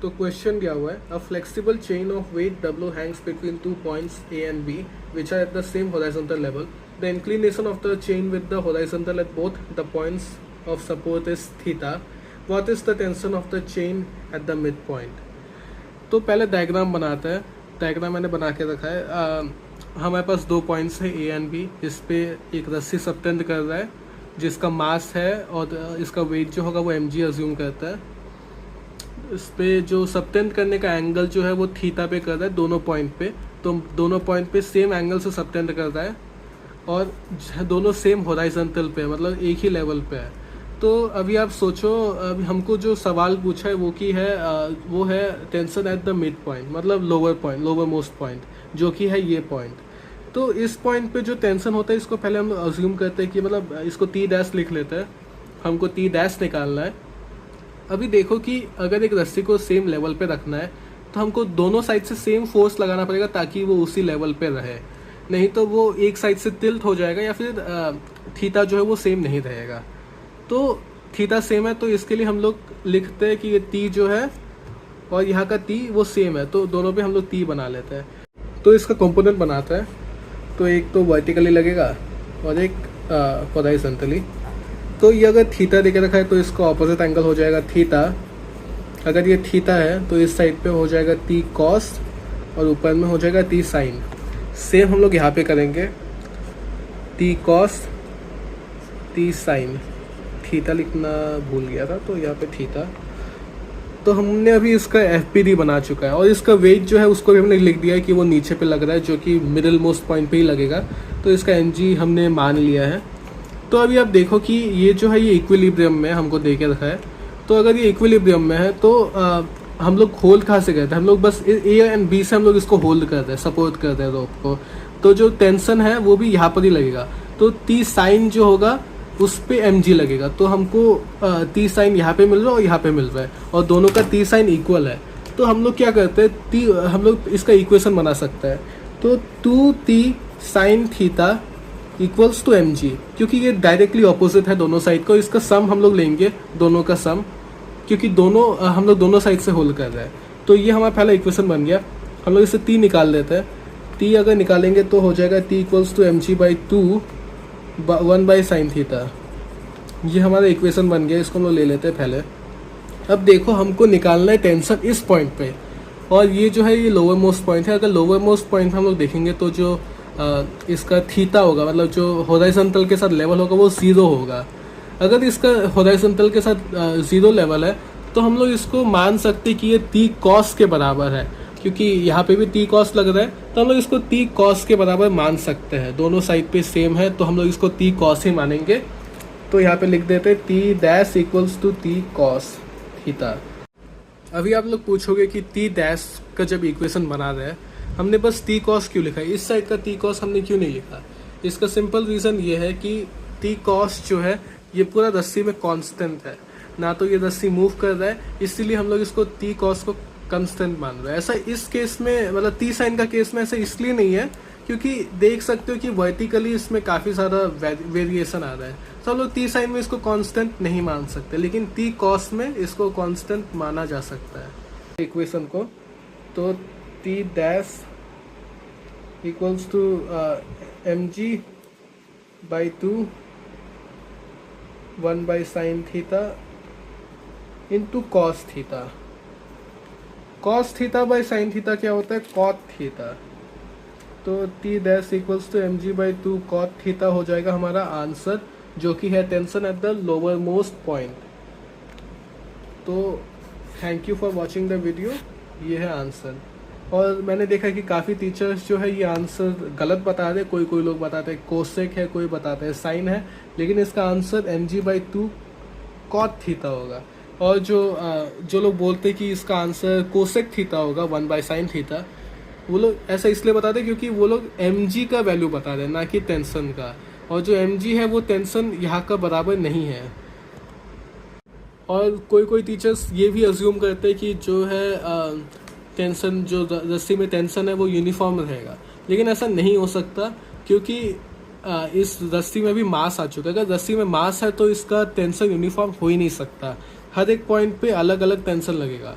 तो क्वेश्चन दिया हुआ है, a flexible chain of weight W hangs between 2 points A and B which are at the same horizontal level. The inclination of the chain with the horizontal at both the points of support is theta. What is the tension of the chain at the midpoint? तो पहले diagram बनाते हैं। Diagram मैंने बना के रखा है। हमारे पास 2 पॉइंट्स है A and B। इस पे एक रस्सी सबटेंड कर रहा है जिसका मास है और इसका वेट जो होगा वो mg अज्यूम करता है। इस पे जो सबटेंड करने का एंगल जो है वो थीटा पे कर रहा है दोनों पॉइंट पे। तो दोनों पॉइंट पे सेम एंगल से सबटेंड कर रहा है और दोनों सेम हॉरिजॉन्टल पे, मतलब एक ही लेवल पे है। तो अभी आप सोचो, अभी हमको जो सवाल पूछा है वो है tension at the mid point, मतलब लोअर मोस्ट पॉइंट, जो कि है ये पॉइंट। तो इस पॉइंट पे जो टेंशन होता है इसको पहले हम अज्यूम करते हैं कि मतलब इसको T डैश लिख लेते हैं। हमको T डैश निकालना है। अभी देखो कि अगर एक रस्सी को सेम लेवल पे रखना है तो हमको दोनों साइड से सेम फोर्स लगाना पड़ेगा ताकि वो उसी लेवल पे रहे, नहीं तो वो एक साइड से टिल्ट हो जाएगा या फिर थीटा जो है वो सेम नहीं रहेगा। तो थीटा सेम है तो इसके लिए हम लोग लिखते हैं कि ये T जो है और यहाँ का T वो सेम है, तो दोनों पे हम लोग T बना लेते हैं। तो इसका कंपोनेंट बनाते हैं। तो एक तो वर्टिकली लगेगा और एक हॉरिजॉन्टली। तो ये अगर थीटा देके रखा है तो इसका ऑपोजिट एंगल हो जाएगा थीटा। अगर ये थीटा है तो इस साइड पे हो जाएगा T कॉस और ऊपर में हो जाएगा T साइन। सेम हम लोग यहाँ पे करेंगे, T cos T sine. Theta लिखना भूल गया था तो यहाँ पे थीटा। तो हमने अभी इसका FPD बना चुका है और इसका वेट जो है उसको भी हमने लिख दिया है कि वो नीचे पे लग रहा है, जो कि मिडिल मोस्ट पॉइंट पे ही लगेगा। तो इसका mg हमने मान लिया है। तो अभी आप देखो कि ये जो है ये इक्विलिब्रियम में हमको दे के रखा है। तो अगर ये इक्विलिब्रियम में है तो हम लोग होल्ड कहाँ से करते हैं, हम लोग बस A एंड B से हम लोग इसको होल्ड करते हैं, सपोर्ट करते हैं रोप को। तो जो टेंशन है वो भी यहाँ पर ही लगेगा। तो T साइन जो होगा उस पे mg लगेगा। तो हमको T साइन यहाँ पे मिल रहा है और यहाँ पे मिल रहा है और दोनों का T साइन इक्वल है। तो हम लोग क्या करते हैं, हम लोग इसका इक्वेशन बना सकते हैं। तो 2T sine theta equals to mg, क्योंकि ये डायरेक्टली ऑपोजिट है दोनों साइड को। इसका सम हम लोग लेंगे, दोनों का सम, क्योंकि हम लोग दोनों साइड से होल्ड कर रहे हैं। तो ये हमारा पहला इक्वेशन बन गया। हम लोग इसे T निकाल लेते हैं। T अगर निकालेंगे तो हो जाएगा T equals to mg/2 1 by sine theta. ये हमारा इक्वेशन बन गया। इसको हम लोग ले लेते हैं पहले। अब देखो हमको निकालना है टेंशन इस पॉइंट पे, और ये जो है ये लोअर मोस्ट पॉइंट है। अगर लोअर मोस्ट पॉइंट हम लोग देखेंगे तो जो इसका थीटा होगा, मतलब जो हॉरिजॉन्टल के साथ लेवल होगा वो 0 होगा। अगर इसका हॉरिजॉन्टल के साथ 0 लेवल है तो हम लोग इसको मान सकते कि ये T कॉस के बराबर है, क्योंकि यहाँ पे भी T कॉस लग रहा है। तो हम लोग इसको T कॉस के बराबर मान सकते हैं। दोनों साइड पे सेम है तो हम लोग इसको T कॉस ही मानेंगे। तो यहाँ पे लिख देते हैं T dash equals to T cos theta. अभी आप लोग पूछोगे कि T डैश का जब इक्वेशन बना रहे हैं हमने बस T कॉस क्यों लिखा है, इस साइड का T कॉस हमने क्यों नहीं लिखा। इसका सिंपल रीज़न ये है कि T कॉस जो है ये पूरा रस्सी में कांस्टेंट है, ना तो ये रस्सी मूव कर रहा है, इसीलिए हम लोग इसको T कॉस को कांस्टेंट मान रहे हैं। ऐसा इस केस में, मतलब T साइन का केस में ऐसा इसलिए नहीं है क्योंकि देख सकते हो कि वर्टिकली इसमें काफ़ी सारा वेरिएशन आ रहा है। तो हम लोग T साइन में इसको कांस्टेंट नहीं मान सकते, लेकिन T कॉस में इसको कांस्टेंट माना जा सकता है इक्वेशन को। तो T dash equals to mg/2 1 by sine theta into cos theta. Cos theta by sine theta क्या होता है, कॉट थीटा। तो T dash equals to mg/2 cot theta हो जाएगा हमारा आंसर, जो कि है tension at the lower most point. तो thank you for watching the video. ये है आंसर। और मैंने देखा कि काफ़ी टीचर्स जो है ये आंसर गलत बता रहे। कोई लोग बताते हैं कोसेक है, कोई बताते हैं साइन है, लेकिन इसका आंसर mg/2 कॉट थीटा होगा। और जो लोग बोलते हैं कि इसका आंसर कोसेक थीटा होगा 1 बाई साइन थीटा, वो लोग ऐसा इसलिए बताते हैं क्योंकि वो लोग mg का वैल्यू बता रहे हैं, ना कि टेंशन का। और जो mg है वो टेंशन यहाँ का बराबर नहीं है। और कोई टीचर्स ये भी अज्यूम करते हैं कि जो है टेंशन, जो रस्सी में टेंशन है वो यूनिफॉर्म रहेगा, लेकिन ऐसा नहीं हो सकता क्योंकि इस रस्सी में भी मास आ चुका है। अगर रस्सी में मास है तो इसका टेंशन यूनिफॉर्म हो ही नहीं सकता। हर एक पॉइंट पे अलग अलग टेंशन लगेगा।